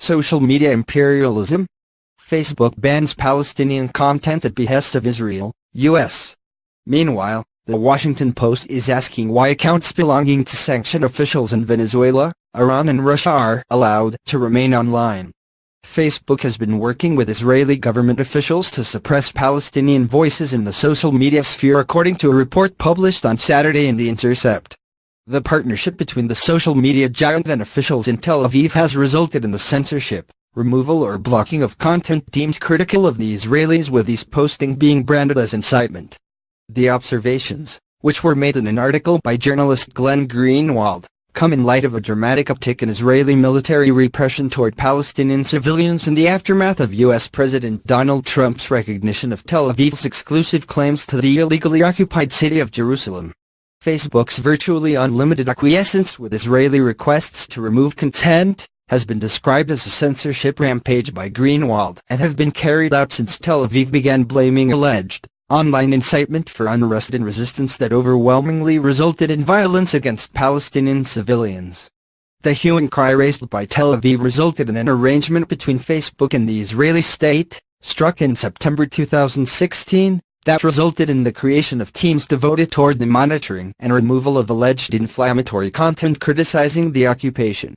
Social media imperialism. Facebook bans Palestinian content at behest of Israel, U.S. Meanwhile, The Washington Post is asking why accounts belonging to sanctioned officials in Venezuela, Iran and Russia are allowed to remain online. Facebook has been working with Israeli government officials to suppress Palestinian voices in the social media sphere, according to a report published on Saturday in The Intercept. The partnership between the social media giant and officials in Tel Aviv has resulted in the censorship, removal or blocking of content deemed critical of the Israelis, with these posting being branded as incitement. The observations, which were made in an article by journalist Glenn Greenwald, come in light of a dramatic uptick in Israeli military repression toward Palestinian civilians in the aftermath of U.S. President Donald Trump's recognition of Tel Aviv's exclusive claims to the illegally occupied city of Jerusalem. Facebook's virtually unlimited acquiescence with Israeli requests to remove content has been described as a censorship rampage by Greenwald and have been carried out since Tel Aviv began blaming alleged online incitement for unrest and resistance that overwhelmingly resulted in violence against Palestinian civilians. The hue and cry raised by Tel Aviv resulted in an arrangement between Facebook and the Israeli state, struck in September 2016, that resulted in the creation of teams devoted toward the monitoring and removal of alleged inflammatory content criticizing the occupation.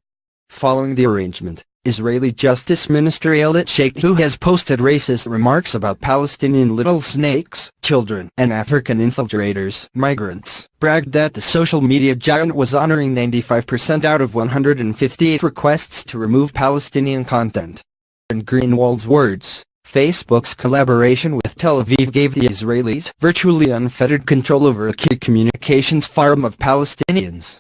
Following the arrangement, Israeli Justice Minister Ayelet Sheikh, who has posted racist remarks about Palestinian little snakes, children, and African infiltrators, migrants, bragged that the social media giant was honoring 95% out of 158 requests to remove Palestinian content. In Greenwald's words, Facebook's collaboration with Tel Aviv gave the Israelis virtually unfettered control over a key communications forum of Palestinians.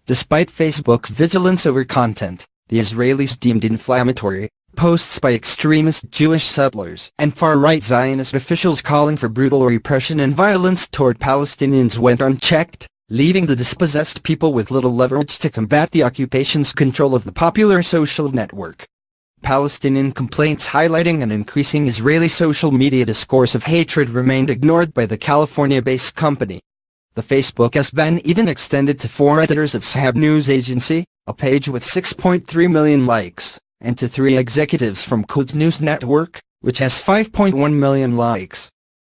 Despite Facebook's vigilance over content, the Israelis deemed inflammatory posts by extremist Jewish settlers and far-right Zionist officials calling for brutal repression and violence toward Palestinians went unchecked, leaving the dispossessed people with little leverage to combat the occupation's control of the popular social network. Palestinian complaints highlighting an increasing Israeli social media discourse of hatred remained ignored by the California-based company. The Facebook ban even extended to 4 editors of Sahab News Agency, a page with 6.3 million likes, and to 3 executives from Quds News Network, which has 5.1 million likes.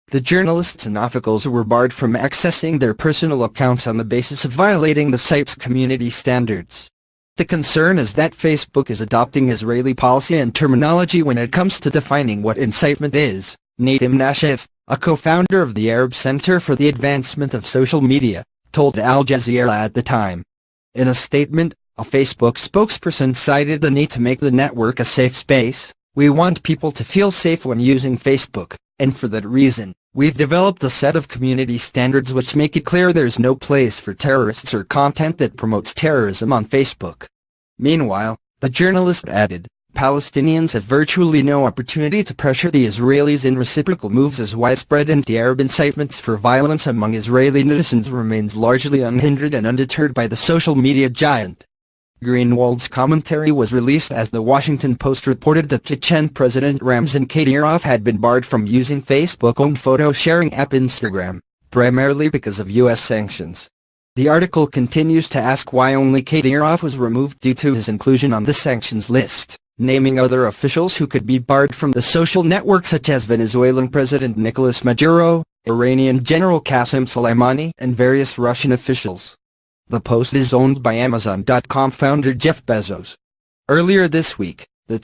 The journalists and officials were barred from accessing their personal accounts on the basis of violating the site's community standards. The concern is that Facebook is adopting Israeli policy and terminology when it comes to defining what incitement is. Nadim Nashif, a co-founder of the Arab Center for the Advancement of Social Media, told Al Jazeera at the time. In a statement, a Facebook spokesperson cited the need to make the network a safe space. "We want people to feel safe when using Facebook, and for that reason, we've developed a set of community standards which make it clear there's no place for terrorists or content that promotes terrorism on Facebook." Meanwhile, the journalist added, Palestinians have virtually no opportunity to pressure the Israelis in reciprocal moves, as widespread anti-Arab incitements for violence among Israeli netizens remains largely unhindered and undeterred by the social media giant. Greenwald's commentary was released as The Washington Post reported that Chechen President Ramzan Kadyrov had been barred from using Facebook-owned photo-sharing app Instagram, primarily because of U.S. sanctions. The article continues to ask why only Kadyrov was removed due to his inclusion on the sanctions list, naming other officials who could be barred from the social network, such as Venezuelan President Nicolas Maduro, Iranian General Qasem Soleimani, and various Russian officials. The Post is owned by Amazon.com founder Jeff Bezos. Earlier this week, the